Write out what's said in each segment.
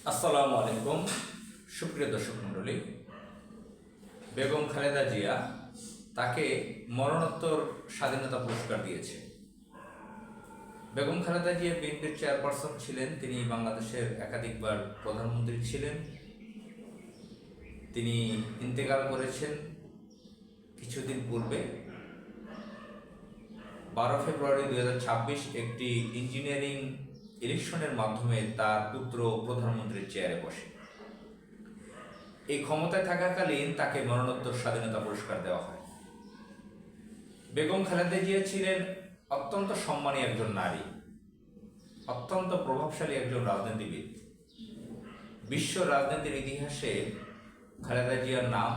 আসসালামু আলাইকুম। সুপ্রিয় দর্শক মণ্ডলী, বেগম খালেদা জিয়া তাকে মরণোত্তর স্বাধীনতা পুরস্কার দিয়েছে। বেগম খালেদা জিয়া বিএনপির চেয়ারপারসন ছিলেন। তিনি বাংলাদেশের একাধিকবার প্রধানমন্ত্রী ছিলেন। তিনি ইন্তেকাল করেছেন কিছুদিন পূর্বে। 12 ফেব্রুয়ারি 2026 একটি ইঞ্জিনিয়ারিং ইলেকশনের মাধ্যমে তার পুত্র প্রধানমন্ত্রীর চেয়ারে বসে। এই ক্ষমতায় থাকাকালীন তাকে মরণোত্তর স্বাধীনতা পুরস্কার দেওয়া হয়। বেগম খালেদা জিয়া ছিলেন অত্যন্ত সম্মানী একজন নারী, অত্যন্ত প্রভাবশালী একজন রাজনীতিবিদ। বিশ্ব রাজনীতির ইতিহাসে খালেদা জিয়ার নাম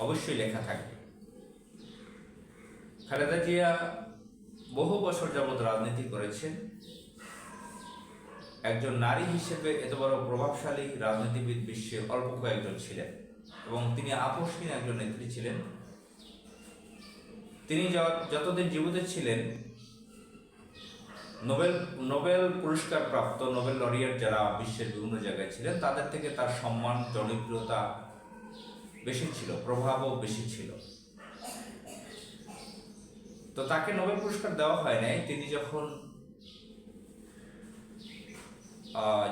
অবশ্যই লেখা থাকবে। খালেদা জিয়া বহু বছর যাবৎ রাজনীতি করেছেন। একজন নারী হিসেবে এত বড় প্রভাবশালী রাজনীতিবিদ বিশ্বে অল্প কয়েকজন ছিলেন এবং তিনি আপোষহীন একজন নেত্রী ছিলেন। তিনি যতদিন জীবিত ছিলেন নোবেল পুরস্কার প্রাপ্ত নোবেল লরিয়েট যারা বিশ্বের বিভিন্ন জায়গায় ছিলেন তাদের থেকে তার সম্মান, জনপ্রিয়তা বেশি ছিল, প্রভাবও বেশি ছিল। তো তাকে নোবেল পুরস্কার দেওয়া হয় নাই। তিনি যখন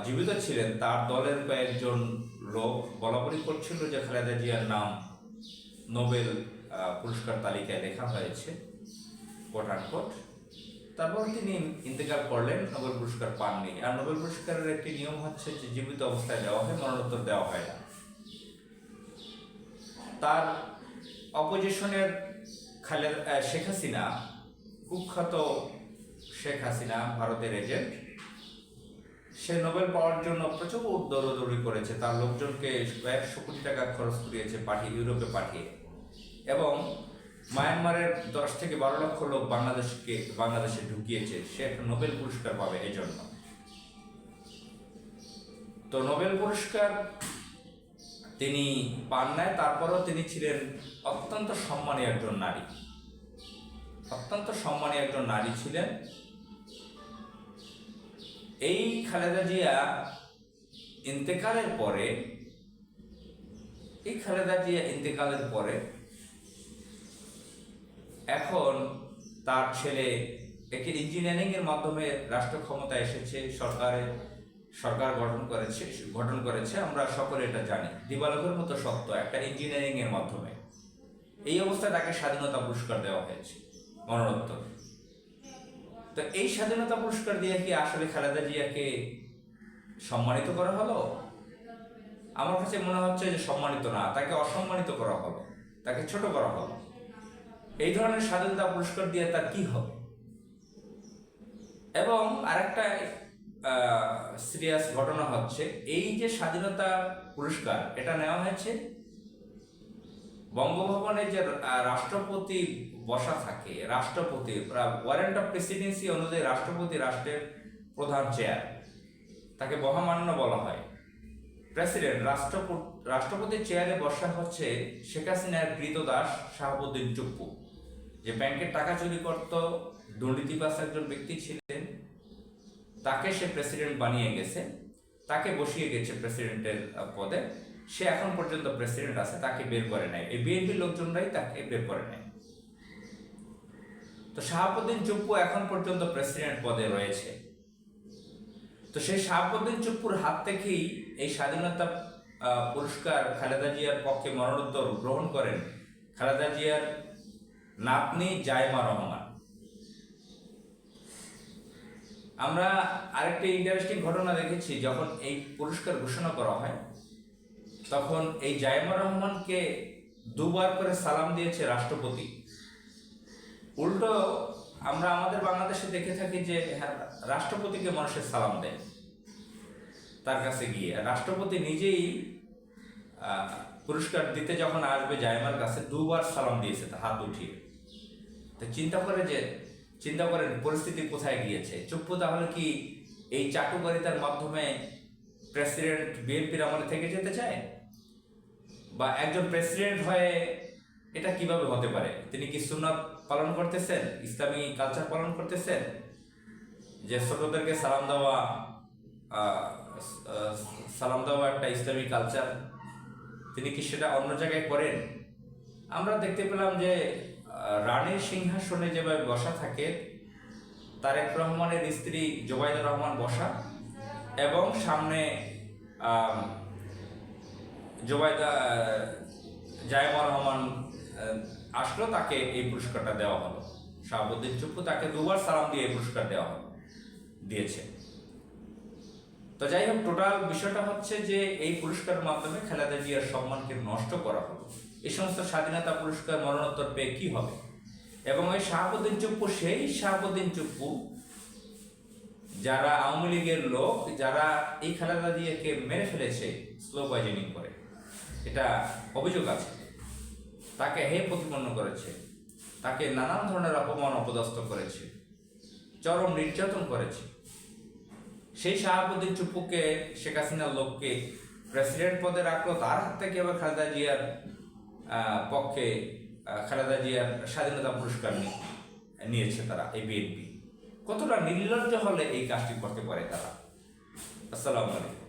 জীবিত ছিলেন তার দলের কয়েকজন লোক বলাবলি করছিল যে খালেদা জিয়ার নাম নোবেল পুরস্কার তালিকায় লেখা হয়েছে, কোট আনকোট। তারপর তিনি ইন্তেকাল করলেন, নোবেল পুরস্কার পাননি। আর নোবেল পুরস্কারের একটি নিয়ম হচ্ছে যে জীবিত অবস্থায় দেওয়া হয়, মরণোত্তর দেওয়া হয় না। তার অপোজিশনের শেখ হাসিনা, কুখ্যাত শেখ হাসিনা, ভারতের এজেন্ট, সে নোবেল পাওয়ার জন্য প্রচুর দৌড়দৌড়ি করেছে। তার লোকজনকে 100 কোটি টাকা খরচ করিয়েছে ইউরোপে পাঠিয়ে, এবং মায়ানমারের 10 থেকে 12 লক্ষ লোক বাংলাদেশে ঢুকিয়েছে। সে একটা নোবেল পুরস্কার পাবে এজন্য। তো নোবেল পুরস্কার তিনি পান নাই। তারপরেও তিনি ছিলেন অত্যন্ত সম্মানী একজন নারী, অত্যন্ত সম্মানী একজন নারী ছিলেন। এই খালেদা জিয়া ইন্তেকালের পরে এখন তার ছেলে একটি ইঞ্জিনিয়ারিং এর মাধ্যমে রাষ্ট্র ক্ষমতায় এসেছে, সরকার গঠন করেছে। আমরা সকলে এটা জানি, দিবালোকের মতো সত্য, একটা ইঞ্জিনিয়ারিং এর মাধ্যমে। এই অবস্থায় তাকে স্বাধীনতা পুরস্কার দেওয়া হয়েছে, মরণোত্তর। তো এই স্বাধীনতা পুরস্কার দিয়ে কি আসলে খালেদা জিয়াকে সম্মানিত করা হলো? আমার কাছে মনে হচ্ছে যে সম্মানিত না, তাকে অসম্মানিত করা হলো, তাকে ছোট করা হলো। এই ধরনের স্বাধীনতা পুরস্কার দিয়ে তার কি হবে? এবং আরেকটা সিরিয়াস ঘটনা হচ্ছে, এই যে স্বাধীনতা পুরস্কার এটা নেওয়া হয়েছে বঙ্গভবনে যে রাষ্ট্রপতি বসা থাকে, রাষ্ট্রপতি ওয়ারেন্ট অফ প্রেসিডেন্সি অনুযায়ী রাষ্ট্রপতি রাষ্ট্রের প্রধান চেয়ার, তাকে মহামান্য বলা হয়। প্রেসিডেন্ট রাষ্ট্রপতির চেয়ারে বসা হচ্ছে শেখ হাসিনার কৃতদাস শাহাবুদ্দিন চুপ্পু, যে ব্যাংকের টাকা চুরি করত, দুর্নীতিবাজ একজন ব্যক্তি ছিলেন। তাকে সে প্রেসিডেন্ট বানিয়ে গেছে, তাকে বসিয়ে গেছে প্রেসিডেন্টের পদে। সে এখন পর্যন্ত প্রেসিডেন্ট আছে, তাকে বের করে নেয়। এই বিএনপির লোকজনরাই তাকে বের করে নেয়। তো শাহাবুদ্দিন চুপ্পু এখন পর্যন্ত প্রেসিডেন্ট পদে রয়েছে। তো সেই শাহাবুদ্দিন চুপ্পুর হাত থেকেই এই স্বাধীনতা পুরস্কার খালেদা জিয়ার পক্ষে মরণোত্তর গ্রহণ করেন খালেদা জিয়ার নাতনি জাইমা রহমান। আমরা আরেকটি ইন্টারেস্টিং ঘটনা দেখেছি, যখন এই পুরস্কার ঘোষণা করা হয় তখন এই জাইমা রহমানকে 2 বার করে সালাম দিয়েছে রাষ্ট্রপতি। উল্টো আমরা আমাদের বাংলাদেশে দেখে থাকি যে রাষ্ট্রপতিকে মানুষের সালাম দেয় তার কাছে গিয়ে। রাষ্ট্রপতি নিজেই পুরস্কার দিতে যখন আসবে জাইমার কাছে 2 বার সালাম দিয়েছে, তার হাত উঠিয়ে। তো চিন্তা করেন পরিস্থিতি কোথায় গিয়েছে। চুপ্পু তাহলে কি এই চাটুকারিতার মাধ্যমে প্রেসিডেন্ট বিএনপির আমলে থেকে যেতে চায়? বা একজন প্রেসিডেন্ট হয়ে এটা কিভাবে হতে পারে? তিনি কি সুন্নাত পালন করতেছেন, ইসলামী কালচার পালন করতেছেন, যে ছোটদেরকে সালাম দেওয়া আহ, আহ, সালাম দেওয়া একটা ইসলামী কালচার, তিনি কি সেটা অন্য জায়গায় করেন? আমরা দেখতে পেলাম যে রানীর সিংহাসনে যেভাবে বসা থাকে, তারেক রহমানের স্ত্রী জোবাইদা রহমান বসা, এবং সামনে আহ, জোবাইদা জায়মা রহমান আসলো, তাকে এই পুরস্কারটা দেওয়া হলো। শাহাবুদ্দিন চুপ্পু তাকে দুবার সালাম দিয়ে এই পুরস্কার দিয়েছে। তো যাই হোক, টোটাল বিষয়টা হচ্ছে যে এই পুরস্কারের মাধ্যমে খালেদা জিয়ার সম্মানকে নষ্ট করা হলো। এই সমস্ত স্বাধীনতা পুরস্কার মরণোত্তর পেয়ে কি হবে? এবং ওই শাহাবুদ্দিন চুপ্পু সেই শাহাবুদ্দিন চুপ্পু যারা আওয়ামী লীগের লোক, যারা এই খালেদা জিয়াকে মেরে ফেলেছে স্লো পয়জনিং করে, এটা অভিযোগ আছে। তাকে হে প্রতিপন্ন করেছে, তাকে নানান ধরনের অপমান অপদস্থ করেছে, চরম নির্যাতন করেছে। সেই শাহাবুদ্দিন চুপ্পুকে, শেখ হাসিনার লোককে প্রেসিডেন্ট পদে রাখলো, তার হাত থেকে আবার খালেদা জিয়ার পক্ষে খালেদা জিয়ার স্বাধীনতা পুরস্কার নিয়েছে তারা, এই বিএনপি। কতটা নির্লজ্জ হলে এই কাজটি করতে পারে তারা? আসসালামু আলাইকুম।